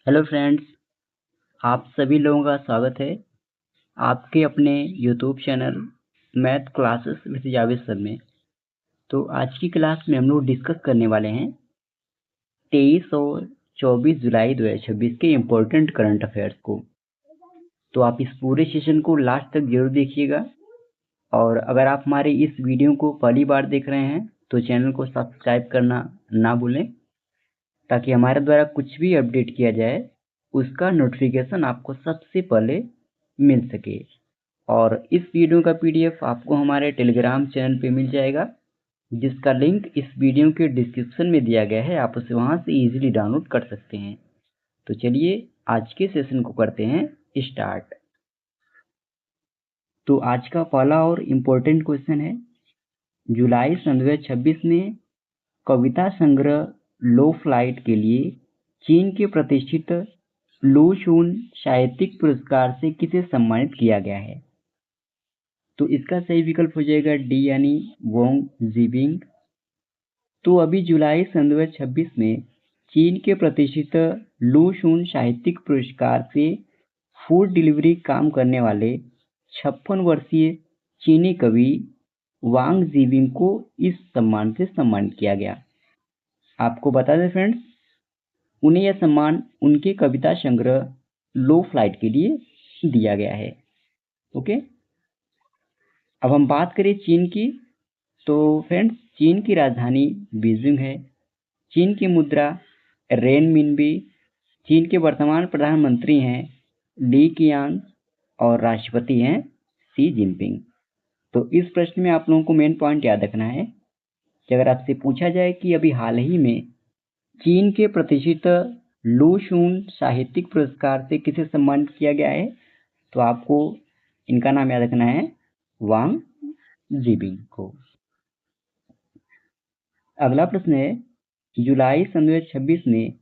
Hello friends, आप सभी लोगों का स्वागत है आपके अपने YouTube channel math classes with Javed sir में। तो आज की क्लास में हम लोग डिस्कस करने वाले हैं 23 और 24 जुलाई 2026 के इम्पोर्टेंट करंट अफेयर्स को। तो आप इस पूरे सेशन को लास्ट तक जरूर देखिएगा, और अगर आप हमारे इस वीडियो को पहली बार देख रहे हैं तो चैनल को सब्सक्राइब करना ना भूलें, ताकि हमारे द्वारा कुछ भी अपडेट किया जाए उसका नोटिफिकेशन आपको सबसे पहले मिल सके। और इस वीडियो का पीडीएफ आपको हमारे टेलीग्राम चैनल पे मिल जाएगा, जिसका लिंक इस वीडियो के डिस्क्रिप्शन में दिया गया है। आप उसे वहां से इजीली डाउनलोड कर सकते हैं। तो चलिए आज के सेशन को करते हैं स्टार्ट। तो आज का पहला और इम्पोर्टेंट क्वेश्चन है, जुलाई सन 2026 में कविता संग्रह लो फ्लाइट के लिए चीन के प्रतिष्ठित लू शून साहित्यिक पुरस्कार से किसे सम्मानित किया गया है? तो इसका सही विकल्प हो जाएगा डी, यानी वोंग जीबिंग। तो अभी जुलाई सन 2026 में चीन के प्रतिष्ठित लू शून साहित्यिक पुरस्कार से फूड डिलीवरी काम करने वाले 56 वर्षीय चीनी कवि वांग जीबिंग को इस सम्मान से सम्मानित किया गया। आपको बता दें फ्रेंड्स, उन्हें यह सम्मान उनके कविता संग्रह लो फ्लाइट के लिए दिया गया है। ओके, अब हम बात करें चीन की। तो फ्रेंड्स, चीन की राजधानी बीजिंग है। चीन की मुद्रा रेनमिनबी। चीन के वर्तमान प्रधानमंत्री हैं ली कियांग और राष्ट्रपति हैं शी जिनपिंग। तो इस प्रश्न में आप लोगों को मेन पॉइंट याद रखना है कि अगर आपसे पूछा जाए कि अभी हाल ही में चीन के प्रतिष्ठित लू शून साहित्यिक पुरस्कार से किसे सम्मानित किया गया है, तो आपको इनका नाम याद रखना है, वांग जीबिंग को। अगला प्रश्न है, जुलाई सन 2026 में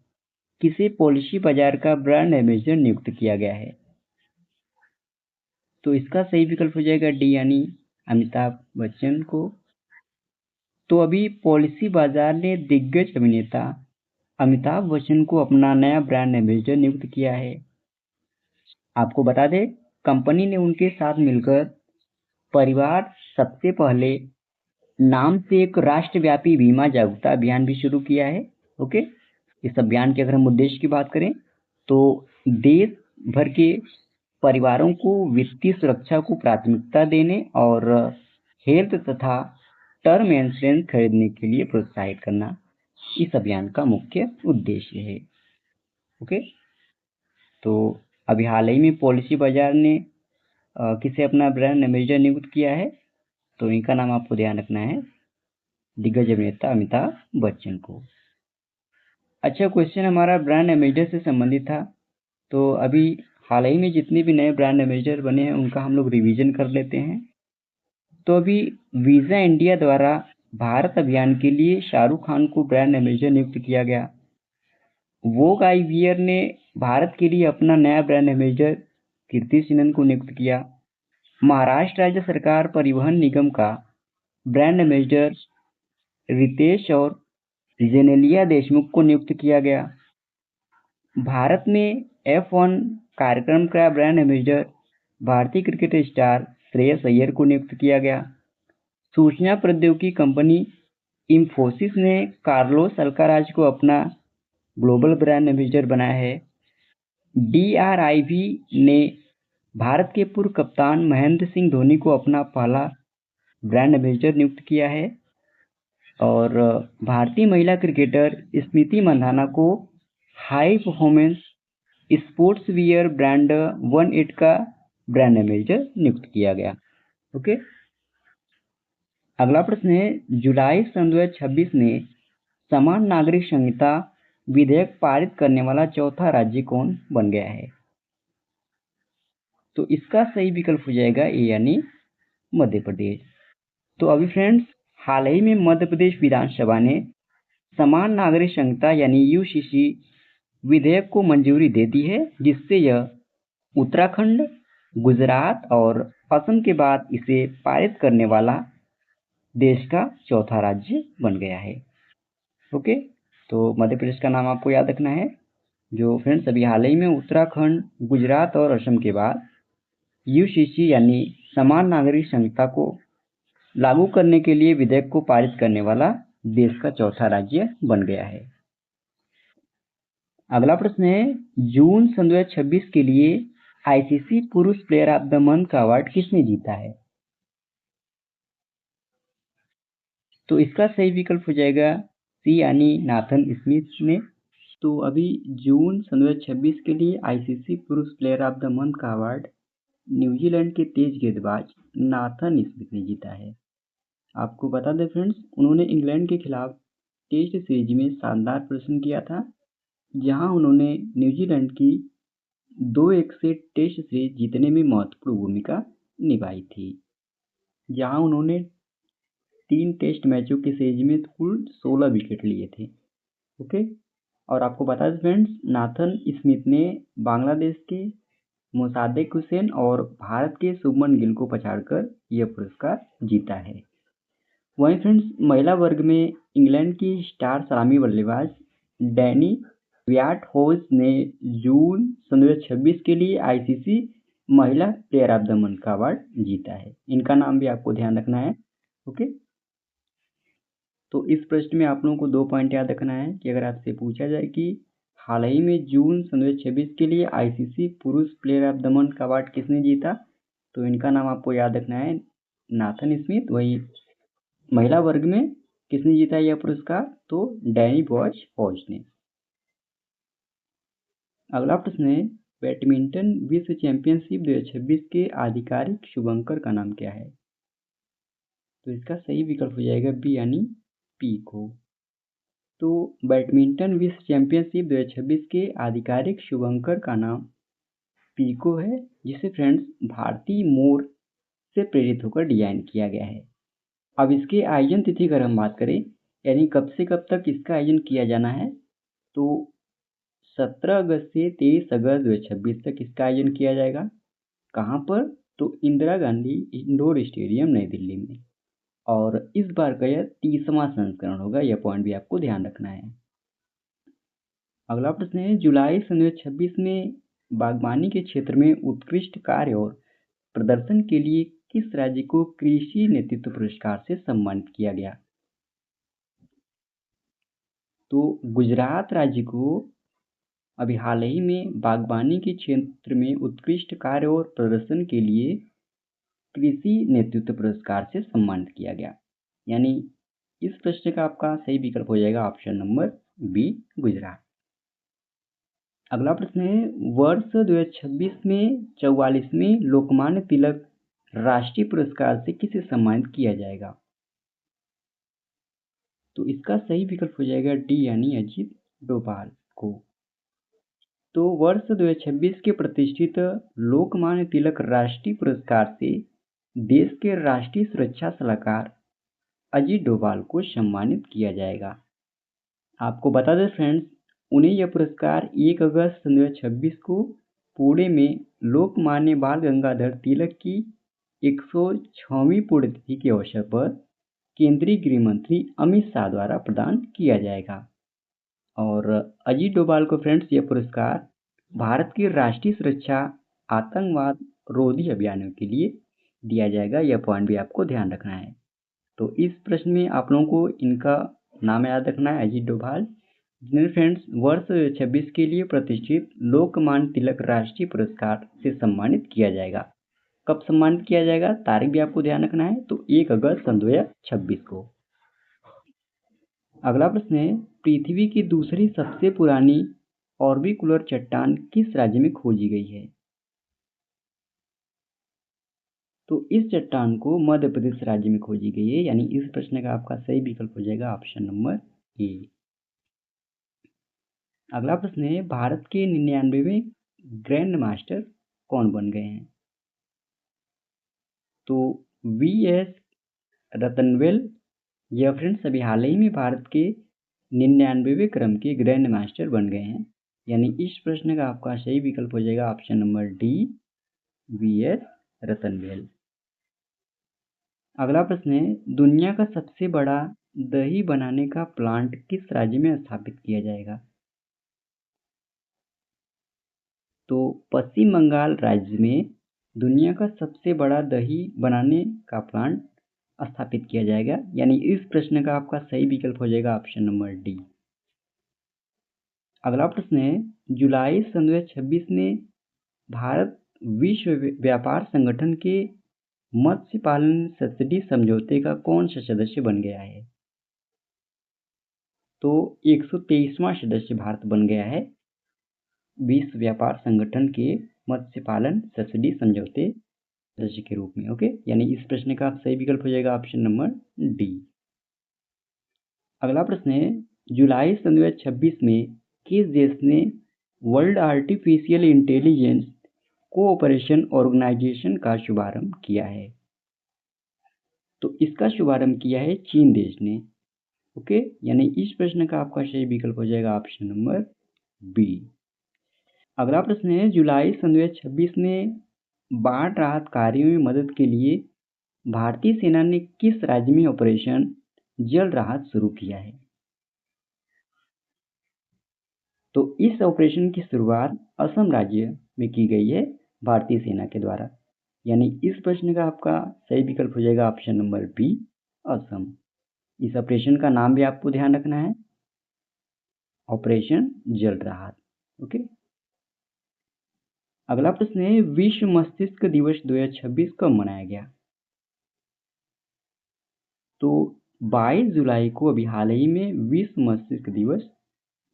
किसे पॉलिसी बाजार का ब्रांड एम्बेसडर नियुक्त किया गया है? तो इसका सही विकल्प हो जाएगा डी, यानी अमिताभ बच्चन को। तो अभी पॉलिसी बाजार ने दिग्गज अभिनेता अमिताभ बच्चन को अपना नया ब्रांड एम्बेसडर नियुक्त किया है। आपको बता दें, कंपनी ने उनके साथ मिलकर परिवार सबसे पहले नाम से एक राष्ट्रव्यापी बीमा जागरूकता अभियान भी शुरू किया है। ओके, इस अभियान के अगर हम उद्देश्य की बात करें तो देश भर के परिवारों को वित्तीय सुरक्षा को प्राथमिकता देने और हेल्थ तथा टर्म इंश्योरेंस खरीदने के लिए प्रोत्साहित करना इस अभियान का मुख्य उद्देश्य है। ओके, तो अभी हाल ही में पॉलिसी बाजार ने किसे अपना ब्रांड एम्बेसडर नियुक्त किया है, तो इनका नाम आपको ध्यान रखना है, दिग्गज अभिनेता अमिताभ बच्चन को। अच्छा, क्वेश्चन हमारा ब्रांड एम्बेसडर से संबंधित था। तो अभी हाल ही में जितने भी नए ब्रांड एम्बेसडर बने हैं उनका हम लोग रिवीजन कर लेते हैं। तो अभी वीजा इंडिया द्वारा भारत अभियान के लिए शाहरुख खान को ब्रांड एम्बेसडर नियुक्त किया गया। वोग आईवीआर ने भारत के लिए अपना नया ब्रांड एम्बेसडर कीर्ति सेनन को नियुक्त किया। महाराष्ट्र राज्य सरकार परिवहन निगम का ब्रांड एम्बेसडर रितेश और जेनेलिया देशमुख को नियुक्त किया गया। भारत में F1 कार्यक्रम का ब्रांड एम्बेसडर भारतीय क्रिकेट स्टार श्रेयस अय्यर को नियुक्त किया गया। सूचना प्रौद्योगिकी कंपनी इंफोसिस ने कार्लोस अल्काराज को अपना ग्लोबल ब्रांड एम्बेसडर बनाया है। DRIV ने भारत के पूर्व कप्तान महेंद्र सिंह धोनी को अपना पहला ब्रांड एम्बेसडर नियुक्त किया है। और भारतीय महिला क्रिकेटर स्मृति मंधाना को high performance sports wear brand 18 का ब्रांड एम्बेसडर नियुक्त किया गया। ओके, अगला प्रश्न है, जुलाई सन 2026 में समान नागरिक संहिता विधेयक पारित करने वाला चौथा राज्य कौन बन गया है? तो इसका सही विकल्प हो जाएगा ए, यानी मध्य प्रदेश। तो अभी फ्रेंड्स, हाल ही में मध्य प्रदेश विधानसभा ने समान नागरिक संहिता यानी यूसीसी विधेयक को मंजूरी दे दी है, जिससे यह उत्तराखंड, गुजरात और असम के बाद इसे पारित करने वाला देश का चौथा राज्य बन गया है। ओके, तो मध्य प्रदेश का नाम आपको याद रखना है जो फ्रेंड्स अभी हाल ही में उत्तराखंड, गुजरात और असम के बाद यूसीसी यानी समान नागरिक संहिता को लागू करने के लिए विधेयक को पारित करने वाला देश का चौथा राज्य बन गया है। अगला प्रश्न है, जून सन 2026 के लिए आईसीसी पुरुष प्लेयर ऑफ द मंथ का अवार्ड किसने जीता है? तो इसका सही विकल्प हो जाएगा सी यानी नाथन स्मिथ ने। तो अभी जून सन 2026 के लिए आईसीसी पुरुष प्लेयर ऑफ द मंथ का अवार्ड न्यूजीलैंड के तेज गेंदबाज नाथन स्मिथ ने जीता है। आपको बता दें फ्रेंड्स, उन्होंने इंग्लैंड के खिलाफ टेस्ट सीरीज में शानदार प्रदर्शन किया था, जहां उन्होंने न्यूजीलैंड की 2-1 से टेस्ट सीरीज जीतने में महत्वपूर्ण भूमिका निभाई थी, जहां उन्होंने 3 टेस्ट मैचों की सीरीज में कुल 16 विकेट लिए थे। ओके, और आपको बता दें फ्रेंड्स, नाथन स्मिथ ने बांग्लादेश के मुसाद्देक हुसैन और भारत के शुभमन गिल को पछाड़कर यह पुरस्कार जीता है। वहीं फ्रेंड्स, महिला वर्ग में इंग्लैंड की स्टार सलामी बल्लेबाज डैनी व्याटहोज ने जून सन 2026 के लिए आईसीसी महिला प्लेयर ऑफ द मंथ का अवार्ड जीता है। इनका नाम भी आपको ध्यान रखना है। ओके, तो इस प्रश्न में आप लोगों को 2 पॉइंट याद रखना है कि अगर आपसे पूछा जाए कि हाल ही में जून सन 2026 के लिए आईसीसी पुरुष प्लेयर ऑफ द मंथ का अवार्ड किसने जीता, तो इनका नाम आपको याद रखना है नाथन स्मिथ। वही महिला वर्ग में किसने जीता यह पुरस्कार, तो डैनी व्याटहोज ने। अगला प्रश्न है, बैडमिंटन विश्व चैंपियनशिप 2026 के आधिकारिक शुभंकर का नाम क्या है? तो इसका सही विकल्प हो जाएगा बी यानी पीको। तो बैडमिंटन विश्व चैंपियनशिप 2026 के आधिकारिक शुभंकर का नाम पीको है, जिसे फ्रेंड्स भारतीय मोर से प्रेरित होकर डिजाइन किया गया है। अब इसके आयोजन तिथि अगर हम बात करें, यानी कब से कब तक इसका आयोजन किया जाना है, तो 17 अगस्त से 23 अगस्त 2026 तक इसका आयोजन किया जाएगा। कहाँ पर, तो इंदिरा गांधी इंडोर स्टेडियम नई दिल्ली में। और इस बार का यह 30वां संस्करण होगा, यह पॉइंट भी आपको ध्यान रखना है। अगला प्रश्न है, जुलाई सन 2026 में बागवानी के क्षेत्र में उत्कृष्ट कार्य और प्रदर्शन के लिए किस राज्य को कृषि नेतृत्व पुरस्कार से सम्मानित किया गया? तो गुजरात राज्य को अभी हाल ही में बागवानी के क्षेत्र में उत्कृष्ट कार्य और प्रदर्शन के लिए कृषि नेतृत्व पुरस्कार से सम्मानित किया गया। यानी इस प्रश्न का आपका सही विकल्प हो जाएगा ऑप्शन नंबर बी, गुजरात। अगला प्रश्न है, वर्ष 2026 में 44वें लोकमान्य तिलक राष्ट्रीय पुरस्कार से किसे सम्मानित किया जाएगा? तो इसका सही विकल्प हो जाएगा डी यानी अजीत डोभाल को। तो वर्ष 2026 के प्रतिष्ठित लोकमान्य तिलक राष्ट्रीय पुरस्कार से देश के राष्ट्रीय सुरक्षा सलाहकार अजीत डोभाल को सम्मानित किया जाएगा। आपको बता दें फ्रेंड्स, उन्हें यह पुरस्कार 1 अगस्त 2026 को पुणे में लोकमान्य बाल गंगाधर तिलक की 106वीं पुण्यतिथि के अवसर पर केंद्रीय गृह मंत्री अमित शाह द्वारा प्रदान किया जाएगा। और अजीत डोभाल को फ्रेंड्स यह पुरस्कार भारत की राष्ट्रीय सुरक्षा, आतंकवाद रोधी अभियानों के लिए दिया जाएगा। यह पॉइंट भी आपको ध्यान रखना है। तो इस प्रश्न में आप लोगों को इनका नाम याद रखना है, अजीत डोभाल, जिन्हें फ्रेंड्स वर्ष 2026 के लिए प्रतिष्ठित लोकमान्य तिलक राष्ट्रीय पुरस्कार से सम्मानित किया जाएगा। कब सम्मानित किया जाएगा, तारीख भी आपको ध्यान रखना है, तो 1 अगस्त सन 2026 को। अगला प्रश्न है, पृथ्वी की दूसरी सबसे पुरानी ऑर्बिकुलर चट्टान किस राज्य में खोजी गई है? तो इस चट्टान को मध्य प्रदेश राज्य में खोजी गई है। यानी इस प्रश्न का आपका सही विकल्प हो जाएगा ऑप्शन नंबर ए। अगला प्रश्न है, भारत के 99वें ग्रैंड मास्टर कौन बन गए हैं? तो वी एस रतनवेल, यह फ्रेंड्स अभी हाल ही में भारत के 99वें क्रम के ग्रैंड मास्टर बन गए हैं। यानी इस प्रश्न का आपका सही विकल्प हो जाएगा option number D, V S Ratnavel. अगला प्रश्न है, दुनिया का सबसे बड़ा दही बनाने का प्लांट किस राज्य में स्थापित किया जाएगा? तो पश्चिम बंगाल राज्य में दुनिया का सबसे बड़ा दही बनाने का प्लांट स्थापित किया जाएगा, यानी इस प्रश्न का आपका सही विकल्प हो जाएगा ऑप्शन नंबर डी। अगला प्रश्न है, जुलाई सन 2026 में भारत विश्व व्यापार संगठन के मत्स्य पालन सब्सिडी समझौते का कौन सा सदस्य बन गया है? तो 123वां सदस्य भारत बन गया है विश्व व्यापार संगठन के मत्स्य पालन सब्सिडी समझौते सदस्य के रूप में। ओके, यानी इस प्रश्न का सही विकल्प हो जाएगा ऑप्शन नंबर डी। अगला प्रश्न है, जुलाई सन 2026 में किस देश ने World Artificial Intelligence Cooperation Organization का शुभारंभ किया है? तो इसका शुभारंभ किया है चीन देश ने। ओके, यानी इस प्रश्न का आपका सही विकल्प हो जाएगा ऑप्शन नंबर बी। अगला प्रश्न है, जुलाई सन 2026 में बाढ़ राहत कार्यों में मदद के लिए भारतीय सेना ने किस राज्य में ऑपरेशन जल राहत शुरू किया है? तो इस ऑपरेशन की शुरुआत असम राज्य में की गई है भारतीय सेना के द्वारा, यानी इस प्रश्न का आपका सही विकल्प हो जाएगा ऑप्शन नंबर बी, असम। इस ऑपरेशन का नाम भी आपको ध्यान रखना है, ऑपरेशन जल राहत। ओके, अगला प्रश्न है, विश्व मस्तिष्क दिवस 2026 कब मनाया गया? तो 22 जुलाई को अभी हाल ही में विश्व मस्तिष्क दिवस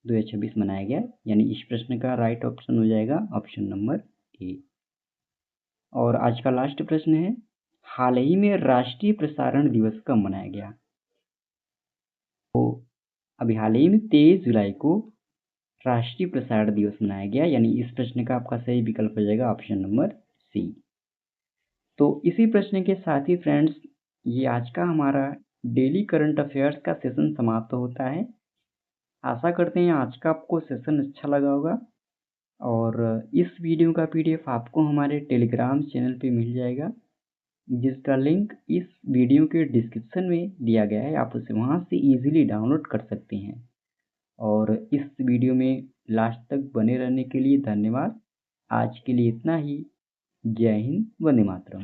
2026 मनाया गया, यानी इस प्रश्न का राइट ऑप्शन हो जाएगा ऑप्शन नंबर ए। और आज का लास्ट प्रश्न है, हाल ही में राष्ट्रीय प्रसारण दिवस कब मनाया गया? तो अभी हाल ही में 23 जुलाई को राष्ट्रीय प्रसारण दिवस मनाया गया, यानी इस प्रश्न का आपका सही विकल्प हो जाएगा ऑप्शन नंबर सी। तो इसी प्रश्न के साथ ही फ्रेंड्स, ये आज का हमारा डेली करंट अफेयर्स का सेशन समाप्त होता है। आशा करते हैं आज का आपको सेशन अच्छा लगा होगा, और इस वीडियो का पीडीएफ आपको हमारे टेलीग्राम चैनल पे मिल जाएगा, जिसका लिंक इस वीडियो के डिस्क्रिप्शन में दिया गया है। आप उसे वहाँ से इजीली डाउनलोड कर सकते हैं। और इस वीडियो में लास्ट तक बने रहने के लिए धन्यवाद। आज के लिए इतना ही। जय हिंद, वंदे मातरम।